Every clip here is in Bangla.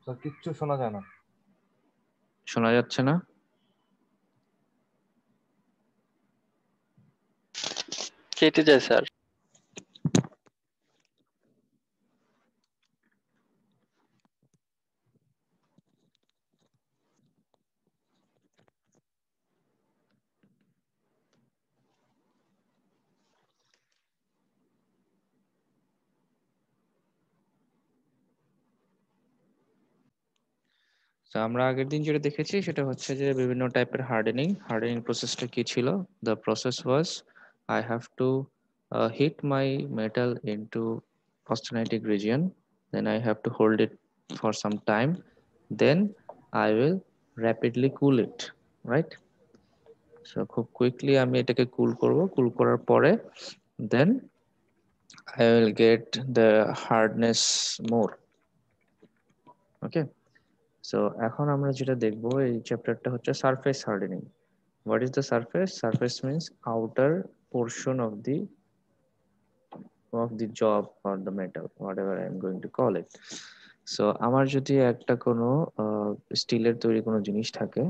স্যার কিচ্ছু শোনা যায় না। শোনা যাচ্ছে না? কেটে যায় স্যার। তো আমরা আগের দিন যেটা দেখেছি সেটা হচ্ছে যে বিভিন্ন টাইপের হার্ডেনিং প্রসেসটা কি ছিল। The process was I have to heat my metal into austenitic region, then I have to hold it for some time, then I will rapidly cool it, right? So খুব কুইকলি আমি এটাকে কুল করার পরে দেন I will get the hardness more. Okay. So এখন আমরা যেটা দেখবো এই চ্যাপ্টারটা হচ্ছে surface hardening. What is the surface? Surface means outer portion of the job or the metal, whatever I am going to call it. So আমার যদি একটা কোনো স্টিলের তৈরি কোনো জিনিস থাকে,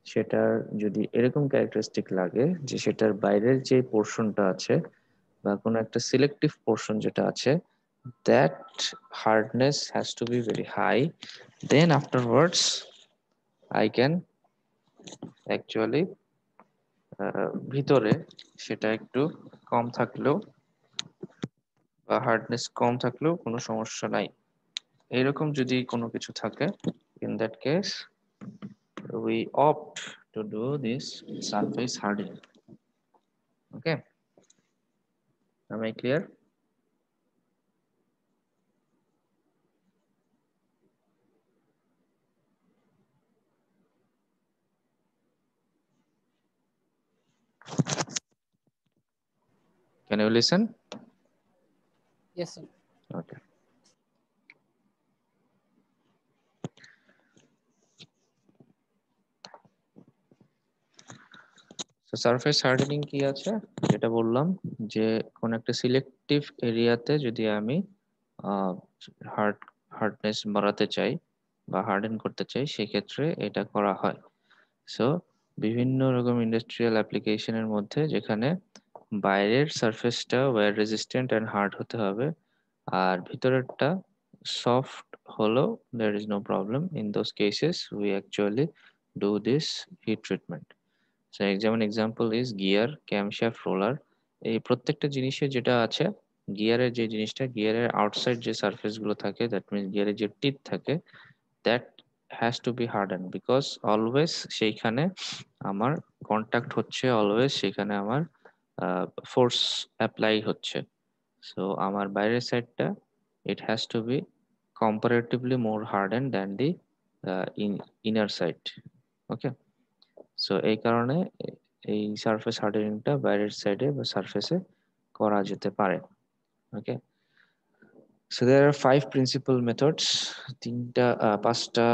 সেটার যদি এরকম ক্যারেক্টারিস্টিক লাগে যে সেটার বাইরের যে পোর্শনটা আছে বা কোনো একটা সিলেক্টিভ পোর্শন যেটা আছে, that hardness has to be very high, then afterwards I can actually ভিতরে সেটা একটু কম থাকলেও বা হার্ডনেস কম থাকলেও কোনো সমস্যা নাই, এরকম যদি কোনো কিছু থাকে, in that case we opt to do this surface hardening. Okay, am I clear? Can you listen? Yes, sir. Okay. তো সারফেস হার্ডেনিং কি আছে, যেটা বললাম যে কোন একটা সিলেক্টিভ এরিয়াতে যদি আমি হার্ড হার্ডনেস বাড়াতে চাই বা হার্ডেন করতে চাই, সেক্ষেত্রে এটা করা হয়। সো বিভিন্ন রকম ইন্ডাস্ট্রিয়াল অ্যাপ্লিকেশনের মধ্যে যেখানে বাইরের সারফেসটা ওয়্যার রেজিস্ট্যান্ট অ্যান্ড হার্ড হতে হবে আর ভিতরেরটা সফট হলেও there is no problem, in those cases we actually do this heat treatment. So যেমন example is gear, camshaft, roller, এই প্রত্যেকটা জিনিসে যেটা আছে, গিয়ারের যে জিনিসটা, গিয়ারের আউটসাইড যে সারফেস গুলো থাকে, দ্যাট মিনস গিয়ারের যে টিথ থাকে, that has to be harden because always সেইখানে আমার কন্ট্যাক্ট হচ্ছে, অলওয়েজ সেখানে আমার ফোর্স অ্যাপ্লাই হচ্ছে। সো আমার বাইরের সাইডটা it has to be comparatively more hardened than the inner side. Okay, so এই কারণে এই সারফেস হার্ডেনিংটা বাইরের সাইডে বা সারফেসে করা যেতে পারে। Okay, so there are 5 principal methods, পাঁচটা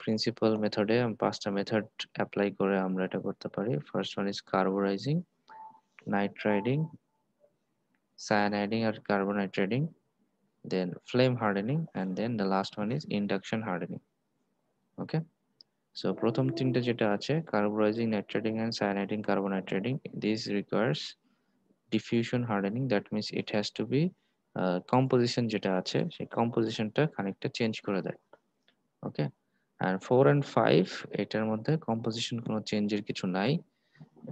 প্রিন্সিপাল মেথডে পাঁচটা মেথড অ্যাপ্লাই করে আমরা এটা করতে পারি। First one is carburising, nitriding, cyaniding আর carbonitriding, then flame hardening, and then the last one is induction hardening. Okay, so প্রথম তিনটে যেটা আছে carburising, নাইট্রেটিং and cyanating carbonitrading, this requires diffusion hardening, that means it has to be composition যেটা আছে সেই কম্পোজিশনটা খানিকটা চেঞ্জ করে দেয়। ওকে, and 4 and 5 এটার মধ্যে কম্পোজিশন কোনো চেঞ্জের কিছু নাই,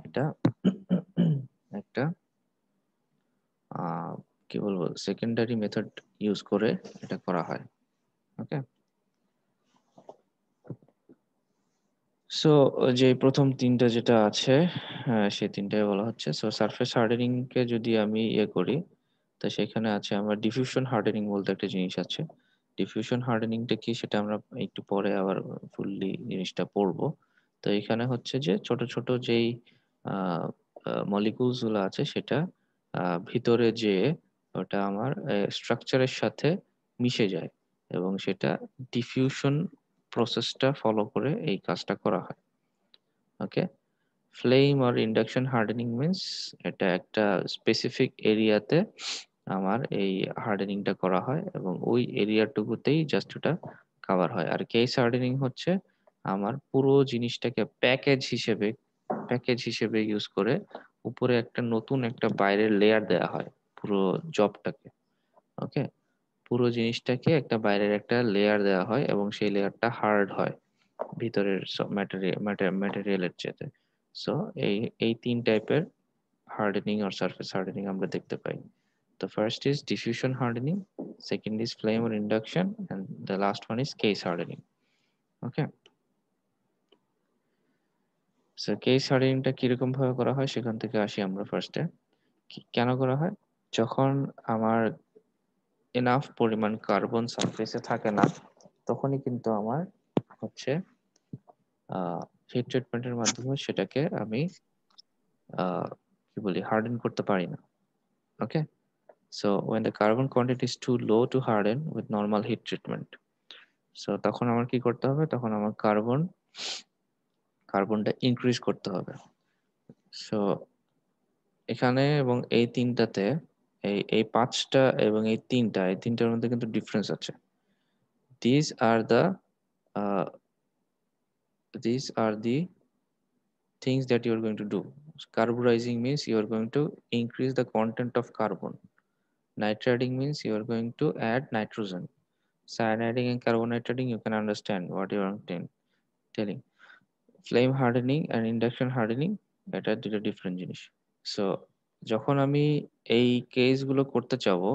এটা একটা কি বলবো সেকেন্ডারি মেথড ইউজ করে এটা করা হয়। ওকে, সো যে প্রথম তিনটা যেটা আছে সেই তিনটাই বলা হচ্ছে। সো সারফেস হার্ডেনিং কে যদি আমি করি, তো সেখানে আছে আমার ডিফিউশন হার্ডেনিং বলতে একটা জিনিস আছে। ডিফিউশন হার্ডেনিংটা কি সেটা আমরা একটু পরে আবার ফুললি জিনিসটা পড়বো। তো এখানে হচ্ছে যে ছোট ছোট যেই মলিকুলস গুলো আছে সেটা ভিতরে যে ওটা আমার স্ট্রাকচারের সাথে মিশে যায় এবং সেটা ডিফিউশন প্রসেসটা ফলো করে এই কাজটা করা হয়। ওকে, ফ্লেম আর ইন্ডাকশন হার্ডেনিং মিন্স এটা একটা স্পেসিফিক এরিয়াতে আমার এই হার্ডেনিংটা করা হয় এবং ওই এরিয়াটুকুতেই জাস্ট ওটা কভার হয়। আর কেস হার্ডেনিং হচ্ছে আমার পুরো জিনিসটাকে প্যাকেজ হিসেবে ইউজ করে উপরে একটা নতুন একটা বাইরের লেয়ার দেওয়া হয় পুরো জবটাকে। ওকে, পুরো জিনিসটাকে একটা বাইরের একটা লেয়ার দেওয়া হয় এবং সেই লেয়ারটা হার্ড হয় ভিতরের সব ম্যাটেরিয়ালের চেয়ে। সো এই এই তিন টাইপের হার্ডেনিং আর সারফেস হার্ডেনিং আমরা দেখতে পাই। The first is diffusion hardening, second is flame or induction, and the last one is case hardening. Okay. So case hardeningটা কিরকম ভাবে করা হয় সেখান থেকে আসি আমরা ফার্স্টে। কেন করা হয়? যখন আমার এনাফ পরিমাণ কার্বন সারফেসে থাকে না, তখনই কিন্তু আমার হচ্ছে হিট ট্রিটমেন্টের মাধ্যমে সেটাকে আমি কি বলি হার্ডেন করতে পারি না। ওকে, so when the carbon quantity is too low to harden with normal heat treatment, so তখন আমার কি করতে হবে? তখন আমার কার্বনটা ইনক্রিজ করতে হবে। সো এখানে এবং এই তিনটাতে এই পাঁচটা এবং এই তিনটার মধ্যে কিন্তু ডিফারেন্স আছে। these are the uh, these are the things that you are going to do. Carburizing means you are going to increase the content of carbon. Nitriding means you are going to add nitrogen. Cyaniding and carbonitriding, you can understand what you are telling. Flame hardening and induction hardening, এটা দুটো ডিফারেন্ট জিনিস। সো যখন আমি এই কেসগুলো করতে চাবো,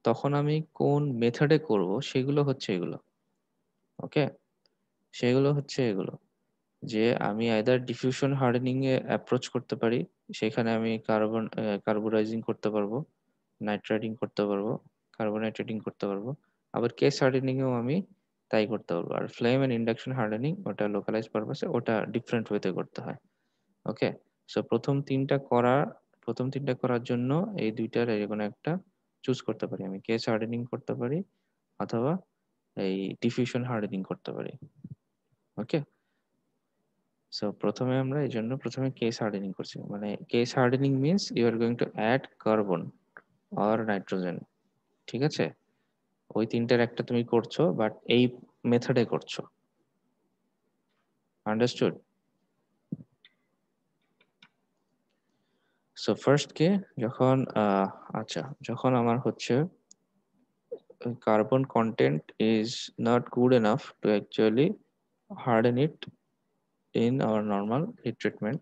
তখন আমি কোন মেথডে করব সেগুলো হচ্ছে এগুলো। ওকে, সেগুলো হচ্ছে এগুলো যে আমি আইদার ডিফিউশন হার্ডেনিং এ অ্যাপ্রোচ করতে পারি, সেখানে আমি কার্বোরাইজিং করতে পারবো, নাইট্রাইটিং করতে পারবো, কার্বোনাইট্রেটিং করতে পারবো, আবার কেস হার্ডেনিং এও আমি তাই করতে পারবো। আর ফ্লেম এন্ড ইন্ডাকশন হার্ডেনিং ওটা লোকালাইজ পারপাসে, ওটা ডিফারেন্ট ওয়েতে করতে হয়। ওকে, সো প্রথম তিনটা করার জন্য এই দুইটার যে কোনো একটা চুজ করতে পারি। আমি কেস হার্ডেনিং করতে পারি অথবা এই ডিফিউশন হার্ডেনিং করতে পারি। ওকে, সো প্রথমে কেস হার্ডেনিং করছি। মানে case hardening means you are going to add carbon or nitrogen. ঠিক আছে, ওই তিনটার একটা তুমি করছো, বাট এই মেথডে করছো। আন্ডারস্টুড? সো ফার্স্ট কে যখন আচ্ছা, যখন আমার হচ্ছে carbon content is not good enough to actually harden it in our normal heat treatment.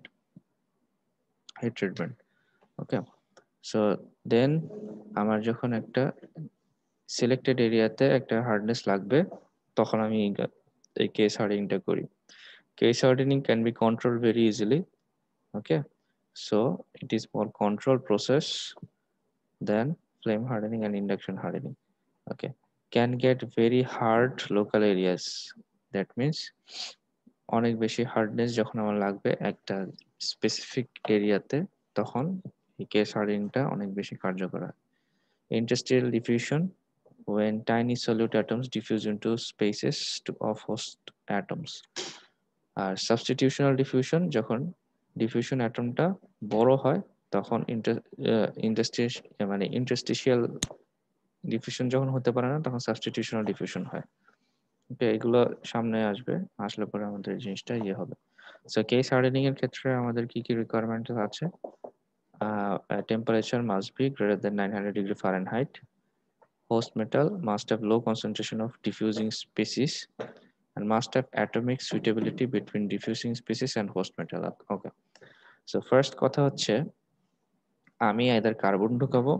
Okay, so then আমার যখন একটা সিলেক্টেড এরিয়াতে একটা হার্ডনেস লাগবে, তখন আমি এই কেস হার্ডেনিংটা করি। Case hardening can be control very easily. Okay, so it is more controlled process than flame hardening and induction hardening. Okay, can get very hard local areas. That means অনেক বেশি হার্ডনেস যখন আমার লাগবে একটা স্পেসিফিক এরিয়াতে, তখন এই কেস হার্ডেনিংটা অনেক বেশি কার্যকর হয়। Interstitial diffusion, when tiny solute atoms diffuse into spaces of host atoms. আর substitutional diffusion, যখন ডিফিউশন অ্যাটমটা বড় হয়, তখন ইন্টারস্টিশিয়াল ডিফিউশন যখন হতে পারে না, তখন সাবস্টিটিউশনাল ডিফিউশন হয়। ওকে, এগুলো সামনে আসলে পরে আমাদের এই জিনিসটা হবে। সো কেস হার্ডেনিং এর ক্ষেত্রে আমাদের কি কি রিকোয়ারমেন্ট আছে? Temperature must be greater than 900 degree Fahrenheit. Host metal must have low concentration of diffusing species and must have atomic suitability between diffusing species and host metal. Okay, so first কথা হচ্ছে আমি আইদার কার্বন ঢুকাবো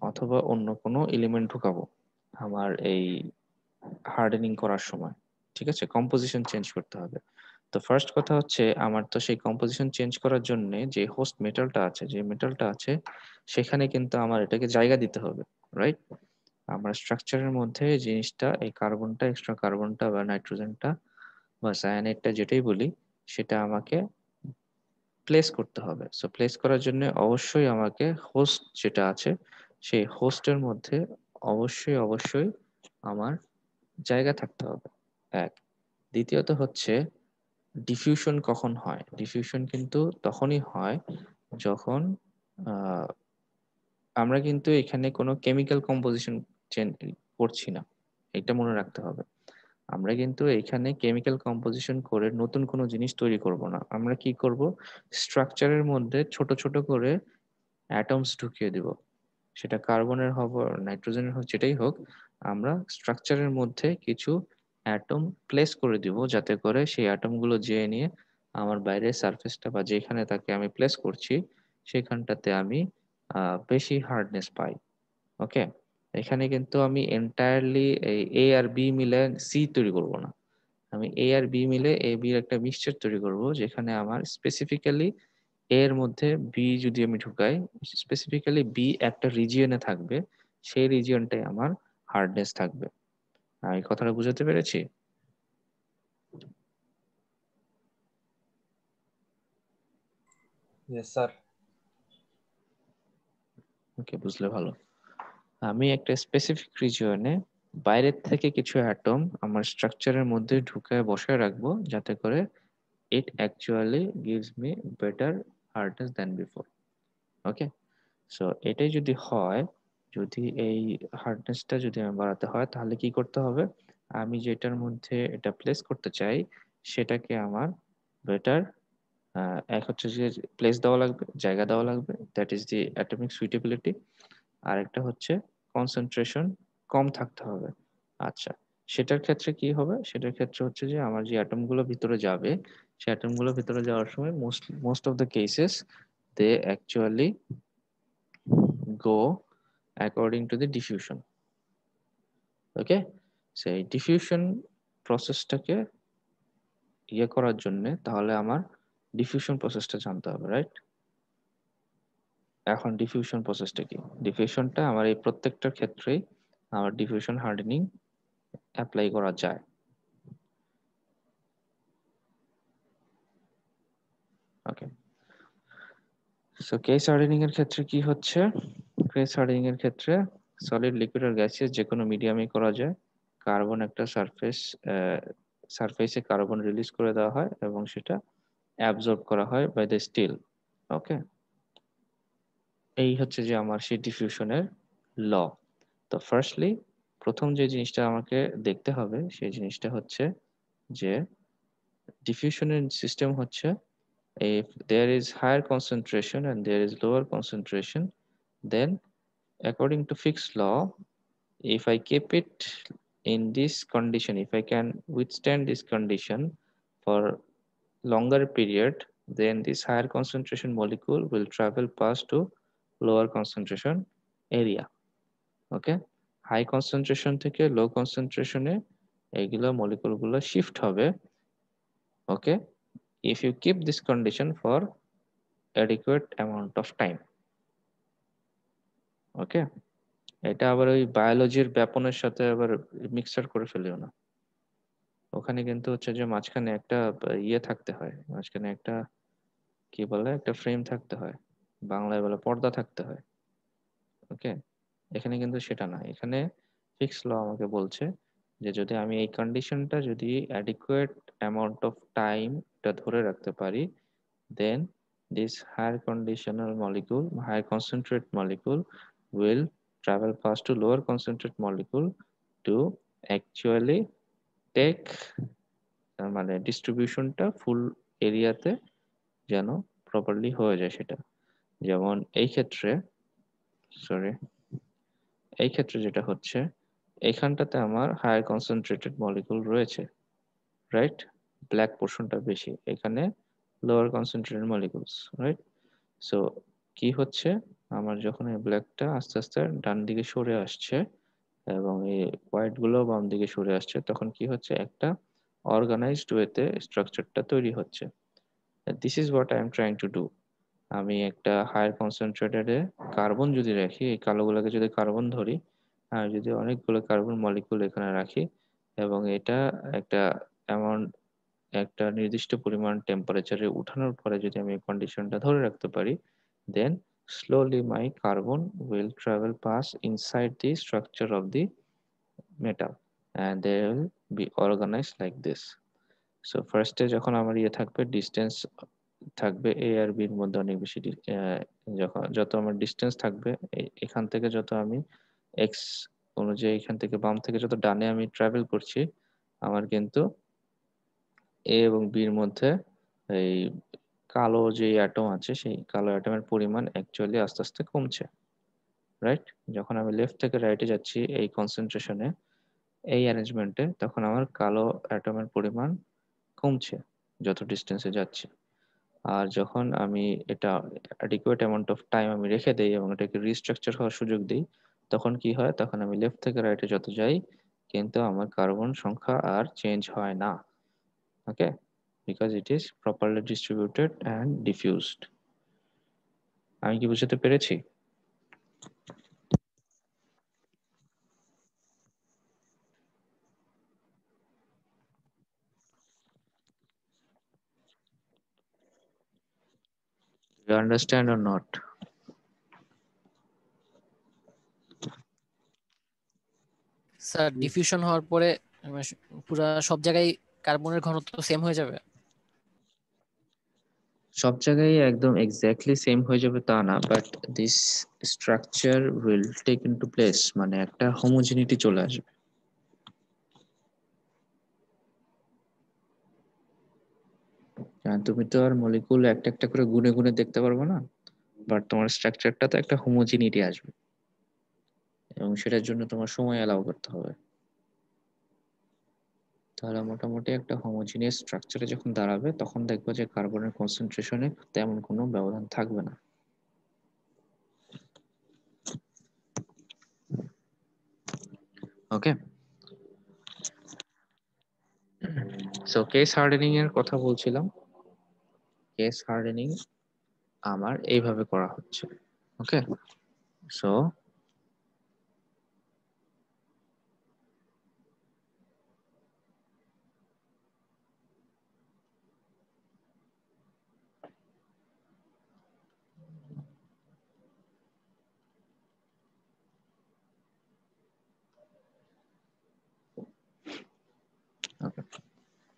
অথবা অন্য কোনো এলিমেন্ট ঢুকাবো আমার এই হার্ডেনিং করার সময়। ঠিক আছে, কম্পোজিশন চেঞ্জ করতে হবে। তো ফার্স্ট কথা হচ্ছে আমার তো সেই কম্পোজিশন চেঞ্জ করার জন্য যে হোস্ট মেটালটা আছে সেখানে কিন্তু আমার এটাকে জায়গা দিতে হবে, রাইট? আমার স্ট্রাকচারের মধ্যে জিনিসটা এই কার্বনটা, এক্সট্রা কার্বনটা বা নাইট্রোজেনটা বা সায়ানাইডটা যেটাই বলি, সেটা আমাকে প্লেস করতে হবে। সো প্লেস করার জন্য অবশ্যই আমাকে হোস্ট যেটা আছে সেই হোস্টের মধ্যে অবশ্যই আমার জায়গা থাকতে হবে, এক। দ্বিতীয়ত হচ্ছে ডিফিউশন কখন হয়? ডিফিউশন কিন্তু তখনই হয় যখন আহ, আমরা কিন্তু এখানে কোনো কেমিক্যাল কম্পোজিশন করছি না, এটা মনে রাখতে হবে। আমরা কিন্তু এখানে কেমিক্যাল কম্পোজিশন করে নতুন কোনো জিনিস তৈরি করব না। আমরা কি করব, স্ট্রাকচারের মধ্যে ছোট ছোট করে অ্যাটমস ঢুকিয়ে দিব। সেটা কার্বনের হোক নাইট্রোজেনের হোক, যেটাই হোক, আমরা স্ট্রাকচারের মধ্যে কিছু অ্যাটম প্লেস করে দিব, যাতে করে সেই অ্যাটমগুলো যেয়ে নিয়ে আমার বাইরের সারফেসটা বা যেখানে তাকে আমি প্লেস করছি সেখানটাতে আমি বেশি হার্ডনেস পাই। ওকে, এখানে কিন্তু আমি এন্টায়ারলি এই এ আর বি মিলে সি তৈরি করব না। আমি এ আর বি মিলে এ বি এর একটা মিক্সচার তৈরি করব, যেখানে আমার স্পেসিফিক্যালি এর মধ্যে বি যদি আমি ঢুকাই, স্পেসিফিক্যালি বি একটা রিজিয়নে থাকবে, সেই রিজিয়নটাই আমার হার্ডনেস থাকবে। আমি কথাটা বুঝাতে পেরেছি? Yes sir. ওকে, বুঝলে ভালো। আমি একটা স্পেসিফিক রিজিয়নে বাইরের থেকে কিছু অ্যাটম আমার স্ট্রাকচারের মধ্যে ঢুকায় বসায় রাখবো, যাতে করে it actually gives me better hardness than before. Okay, so এটাই যদি হয়, যদি এই হার্ডনেসটা যদি আমার বাড়াতে হয়, তাহলে কি করতে হবে, আমি যেটার মধ্যে এটা প্লেস করতে চাই সেটাকে আমার বেটার, এক হচ্ছে যে প্লেস দেওয়া লাগবে, জায়গা দেওয়া লাগবে, that is the atomic suitability. আর একটা হচ্ছে কনসেন্ট্রেশন কম থাকতে হবে। আচ্ছা, সেটার ক্ষেত্রে কি হবে, সেটার ক্ষেত্রে হচ্ছে যে আমার যে অ্যাটমগুলো ভিতরে যাবে, সেই অ্যাটমগুলো ভিতরে যাওয়ার সময় most of the cases they actually go according to the diffusion. Okay, সেই ডিফিউশন প্রসেসটাকে ইয়ে করার জন্য তাহলে আমার ডিফিউশন প্রসেসটা জানতে হবে, রাইট? এখন ডিফিউশন প্রসেসটা কি, ডিফিউশনটা আমার এই প্রত্যেকটার ক্ষেত্রেই আমার ডিফিউশন হার্ডেনিং অ্যাপ্লাই করা যায়। ওকে, সো কেস হার্ডেনিং এর ক্ষেত্রে কি হচ্ছে, কেস হার্ডেনিং এর ক্ষেত্রে সলিড লিকুইড আর গ্যাসিয়াস যে কোনো মিডিয়ামে করা যায়। কার্বন একটা সারফেসে কার্বন রিলিজ করে দেওয়া হয় এবং সেটা অ্যাবজর্ব করা হয় বাই দ্য স্টিল। ওকে, এই হচ্ছে যে আমার সেই ডিফিউশনের ল। তো ফার্স্টলি প্রথম যে জিনিসটা আমাকে দেখতে হবে সেই জিনিসটা হচ্ছে যে ডিফিউশনের সিস্টেম হচ্ছে, if there is higher concentration and there is lower concentration, then according to Fick's law, if I keep it in this condition, if I can withstand this condition for longer period, then this higher concentration molecule will travel past to lower concentration area. Okay, high concentration থেকে low concentration এ এইগুলা molecule গুলো shift হবে। Okay, if you keep this condition for adequate amount of time. ওকে, এটা আবার ওই বায়োলজির ব্যাপনের সাথে আবার মিক্সচার করে ফেলিও না। ওখানে কিন্তু হচ্ছে যে মাঝখানে একটা ইয়ে থাকতে হয়, মাঝখানে একটা কি বলে একটা ফ্রেম থাকতে হয়, বাংলায় বলে পর্দা থাকতে হয়। ওকে, এখানে কিন্তু সেটা না। এখানে ফিক্স ল আমাকে বলছে যে যদি আমি এই কন্ডিশনটা যদি অ্যাডিকুয়েট অ্যামাউন্ট অফ টাইম এটা ধরে রাখতে পারি, then this higher conditional molecule, higher concentrate molecule will travel fast to lower concentrate molecule to actually take মানে ডিস্ট্রিবিউশনটা ফুল এরিয়াতে যেন প্রপারলি হয়ে যায় সেটা। যেমন এই ক্ষেত্রে, সরি, এই ক্ষেত্রে যেটা হচ্ছে, এইখানটাতে আমার হায়ার কনসেন্ট্রেটেড মলিকুল রয়েছে, রাইট? ব্ল্যাক পোর্শনটা বেশি, এখানে lower concentrated molecules, right? So কি হচ্ছে, আমার যখন এই ব্ল্যাকটা আস্তে আস্তে ডান দিকে সরে আসছে এবং এই হোয়াইট গুলো বাম দিকে সরে আসছে, তখন কি হচ্ছে, একটা অর্গানাইজড ওয়েতে স্ট্রাকচারটা তৈরি হচ্ছে। This is what I am trying to do. আমি একটা হায়ার কনসেন্ট্রেটেডে কার্বন যদি রাখি, এই কালোগুলোকে যদি কার্বন ধরি, আর যদি অনেকগুলো কার্বন মলিকুল এখানে রাখি এবং এটা একটা অ্যামাউন্ট, একটা নির্দিষ্ট পরিমাণ টেম্পারেচারে উঠানোর পরে যদি আমি কন্ডিশনটা ধরে রাখতে পারি, then slowly my carbon will travel past inside the structure of the metal and they will be organized like this. So ফার্স্টে যখন আমার ইয়ে থাকবে, ডিস্টেন্স থাকবে এ আর বির মধ্যে অনেক বেশি যখন যত আমার ডিস্টেন্স থাকবে, এখান থেকে যত আমি এক্স অনুযায়ী এখান থেকে বাম থেকে যত ডানে আমি ট্রাভেল করছি, আমার কিন্তু এ এবং বির মধ্যে এই কালো যে অ্যাটম আছে সেই কালো অ্যাটমের পরিমাণ অ্যাকচুয়ালি আস্তে আস্তে কমছে, রাইট? যখন আমি লেফট থেকে রাইটে যাচ্ছি এই কনসেন্ট্রেশনে, এই অ্যারেঞ্জমেন্টে, তখন আমার কালো অ্যাটমের পরিমাণ কমছে যত ডিস্টেন্সে যাচ্ছে। আর যখন আমি এটা অ্যাডিকুয়েট অ্যামাউন্ট অফ টাইম আমি রেখে দেই এবং এটাকে রিস্ট্রাকচার হওয়ার সুযোগ দিই, তখন কি হয়? তখন আমি লেফট থেকে রাইটে যত যাই, কিন্তু আমার কার্বন সংখ্যা আর চেঞ্জ হয় না। Okay, because it is properly distributed and diffused. আমি কি বুঝতে পেরেছি? You understand or not? Sir diffusion হওয়ার পরে পুরা সব জায়গায় কার্বনের ঘনত্ব সেম হয়ে যাবে? সব জায়গায় একদম এক্স্যাক্টলি সেম হয়ে যাবে তা না, but this structure will take into place, মানে একটা হোমোজেনিটি চলে আসবে। কারণ তুমি তো আর মলিকুল একটা একটা করে গুনে গুনে দেখতে পারবে না, বাট তোমার স্ট্রাকচারটা তো একটা হোমোজেনিটি আসবে, এবং সেটার জন্য তোমার সময় অ্যালাউ করতে হবে। তাহলে মোটামুটি একটা হোমোজিনিয়াস স্ট্রাকচারে যখন দাঁড়াবে, তখন দেখবে যে কার্বনের কনসেন্ট্রেশনে তেমন কোনো ব্যবধান থাকবে না। ওকে, সো কেস হার্ডেনিং এর কথা বলছিলাম। কেস হার্ডেনিং আমার এইভাবে করা হচ্ছে। ওকে, সো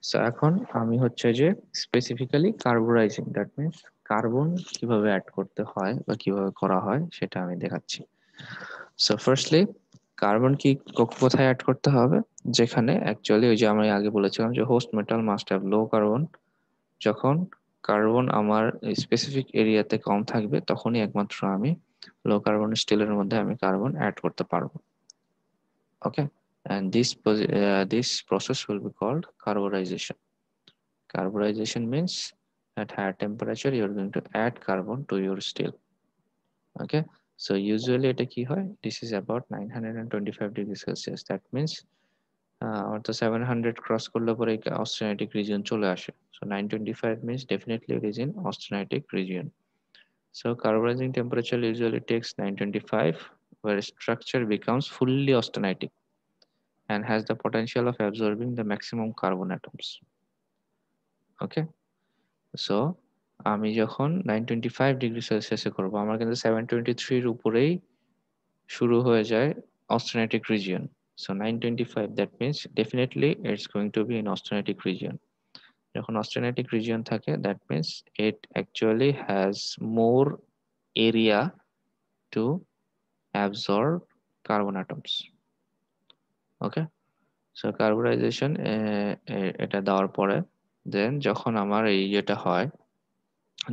সো এখন আমি হচ্ছে যে specifically carburising, that means carbon কিভাবে অ্যাড করতে হয় বা কিভাবে করা হয় সেটা আমি দেখাচ্ছি। সো ফার্স্টলি, কার্বন কি কোথায় অ্যাড করতে হবে? যেখানে অ্যাকচুয়ালি ওই যে আমি আগে বলেছিলাম যে host metal must have low carbon. যখন কার্বন আমার স্পেসিফিক এরিয়াতে কম থাকবে, তখনই একমাত্র আমি লো কার্বন স্টিলের মধ্যে আমি কার্বন অ্যাড করতে পারবো। ওকে, and this process will be called carburization. Carburization means at higher temperature you are going to add carbon to your steel. Okay, so usually এটা কি হয়? This is about 925 degrees Celsius. That means আমার তো 700 ক্রস করলে পরে অস্টেনাইটিক রিজিয়ন চলে আসে। So 925 means definitely it is in austenitic region. So carburizing temperature usually takes 925, where structure becomes fully austenitic and has the potential of absorbing the maximum carbon atoms. Okay, so আমি যখন 925 ডিগ্রি সেলসিয়াসে করবো, আমার কিন্তু 723 এর উপরেই শুরু হয়ে যায় austenitic region. So 925, that means definitely it's going to be in austenitic region. যখন austenitic region থাকে, that means it actually has more area to absorb carbon atoms. Okay, so carburization এটা দেওয়ার পরে দেন যখন আমার এই ইয়েটা হয়,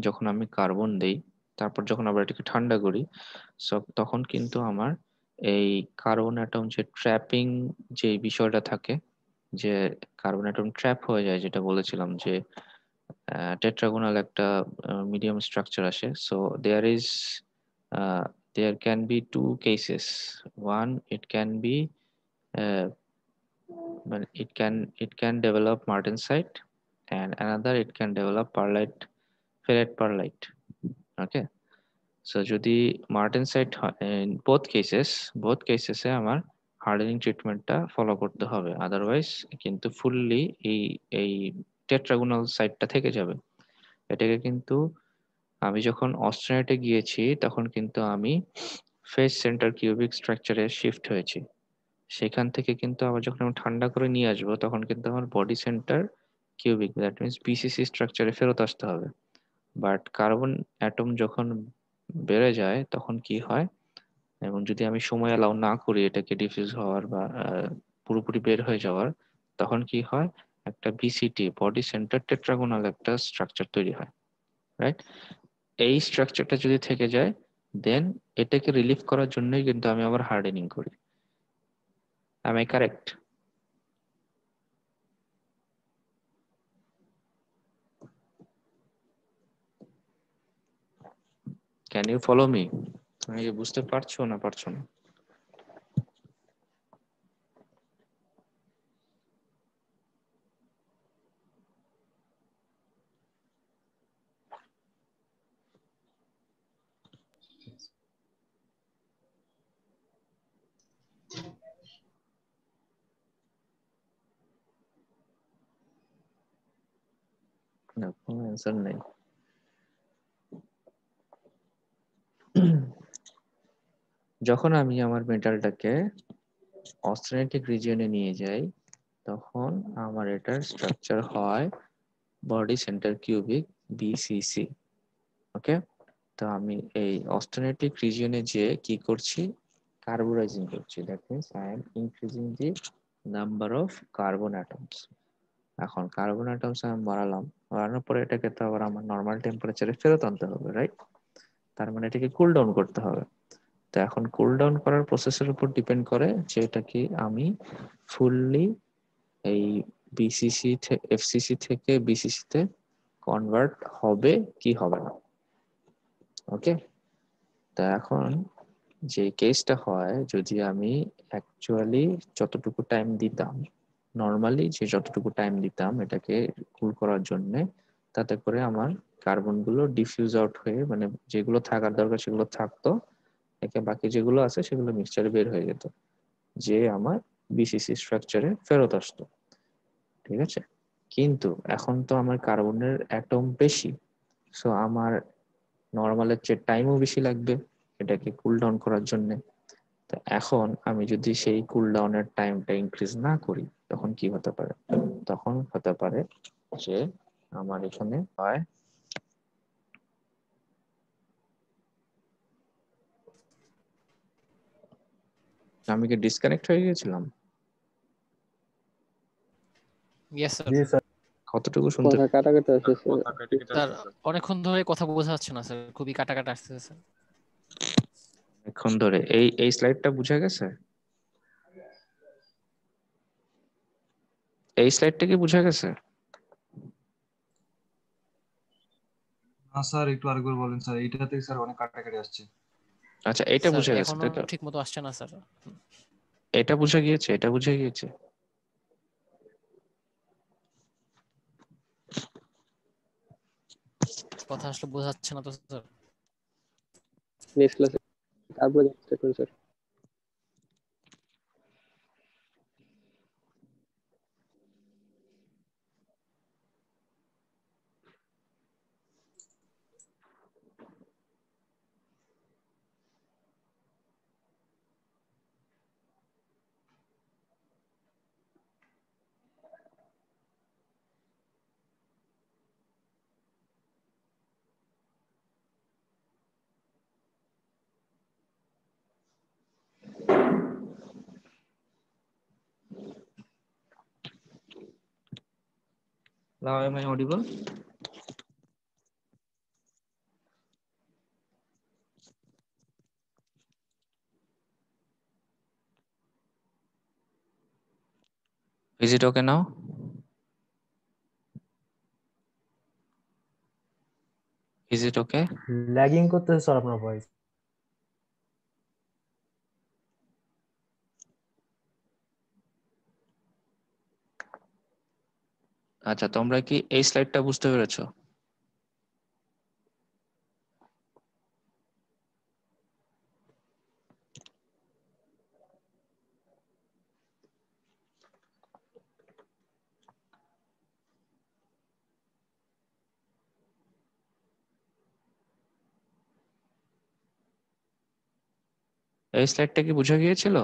যখন আমি কার্বন দেই, তারপর যখন আবার এটাকে ঠান্ডা করি, তখন কিন্তু আমার এই কার্বন অ্যাটম যে ট্র্যাপিং যে বিষয়টা থাকে, যে কার্বন অ্যাটম ট্র্যাপ হয়ে যায়, যেটা বলেছিলাম যে টেট্রাগোনাল একটা মিডিয়াম স্ট্রাকচার আসে। So there is there can be two cases. One, it can be মানে it can develop martensite, and another it can develop perlite, ferrite perlite. Okay, so যদি মার্টেনসাইট হয়, in both cases এ আমার হার্ডেনিং ট্রিটমেন্টটা ফলো করতে হবে, আদারওয়াইজ কিন্তু ফুললি এই এই টেট্রাগোনাল সাইটটা থেকে যাবে। এটাকে কিন্তু আমি যখন অস্ট্রেনাইটে গিয়েছি, তখন কিন্তু আমি ফেস সেন্টার কিউবিক স্ট্রাকচারে শিফট হয়েছি। সেখান থেকে কিন্তু আবার যখন আমি ঠান্ডা করে নিয়ে আসবো, তখন কিন্তু আমার body centre cubic, that means BCC স্ট্রাকচারে ফেরত আসতে হবে। বাট কার্বন অ্যাটম যখন বেড়ে যায়, তখন কি হয়, এবং যদি আমি সময় অ্যালাউ না করি এটাকে ডিফিউজ হওয়ার বা পুরোপুরি বের হয়ে যাওয়ার, তখন কি হয়, একটা বিসিটি, বডি সেন্টার টেট্রাগোনাল একটা স্ট্রাকচার তৈরি হয়, রাইট? এই স্ট্রাকচারটা যদি থেকে যায়, দেন এটাকে রিলিফ করার জন্যই কিন্তু আমি আবার হার্ডেনিং করি। am I correct? can you follow me? তুমি কি বুঝতে পারছো না পারছো না? না, কোনো অ্যান্সার নেই। যখন আমি আমার মেটালটাকে অস্টেনেটিক রিজিয়নে নিয়ে যাই, তখন আমার এটার স্ট্রাকচার হয় বডি সেন্টার কিউবিক, বিসিসি। ওকে, তো আমি এই অস্টেনেটিক রিজিয়নে যে কি করছি, কার্বোরাইজিং করছি। That means I am increasing the number of carbon atoms. এখন কার্বন অ্যাটমস আমি বাড়ানোর পরে এটাকে তো আবার আমার নর্মাল টেম্পারেচারে ফেরত আনতে হবে, রাইট? তার মানে এটাকে কুল ডাউন করতে হবে। তো এখন কুল ডাউন করার প্রসেসের উপর ডিপেন্ড করে যে এটা কি আমি ফুললি এই বিসিসি এফসিসি থেকে বিসিসি তে কনভার্ট হবে কি হবে না। ওকে, তা এখন যে কেসটা হয়, যদি আমি অ্যাকচুয়ালি যতটুকু টাইম দিতাম, নর্মালি যে যতটুকু টাইম দিতাম এটাকে কুল করার জন্য, তাতে করে আমার কার্বনগুলো ডিফিউজ আউট হয়ে, মানে যেগুলো থাকার দরকার সেগুলো থাকতো, একে বাকি যেগুলো আছে সেগুলো মিক্সচারে বের হয়ে যেত, যে আমার বিসিসি স্ট্রাকচারে ফেরত আসতো। ঠিক আছে, কিন্তু এখন তো আমার কার্বনের অ্যাটম বেশি, সো আমার নর্মালের চেয়ে টাইমও বেশি লাগবে এটাকে কুল ডাউন করার জন্য। তো এখন আমি যদি সেই কুল ডাউনের টাইমটা ইনক্রিজ না করি, তখন কি হতে পারে? তখন হতে পারে যে আমার এখানে হয়, আমি কি ডিসকানেক্ট হয়ে গেছিলাম? Yes sir. জি স্যার। কতটুকু শুনতে? কথা কাটাকাটি আসছে স্যার। কথা কেটে কেটে স্যার আসছে স্যার। অনেকক্ষণ ধরে কথা বোঝা যাচ্ছে না স্যার, খুবই কাটা কাটা আসতেছে স্যার। এখন ধরে এই এই স্লাইডটা বুঝা গেছে? এই স্লাইডটা কি বুঝা গেছে? না স্যার, একটু আরেকবার বলেন স্যার, এইটাতে স্যার অনেক কাটাকাটি আসছে। আচ্ছা, এটা স্যার বুঝা গেছে এখনো তাই তো? ঠিক মতো আসছে না স্যার। এটা বুঝা গিয়েছে, এটা বুঝা গিয়েছে। কথা আসলে বোঝা যাচ্ছে না তো স্যার। নেক্সট ক্লাসে তারপরে স্টার্ট করুন sir. Now am I audible? Is it okay now? Is it okay? Lagging করতেছে স্যার আপনার ভয়েস। আচ্ছা, তোমরা কি এই স্লাইডটা বুঝতে পেরেছো? এই স্লাইডটা কি বুঝা গিয়েছিল?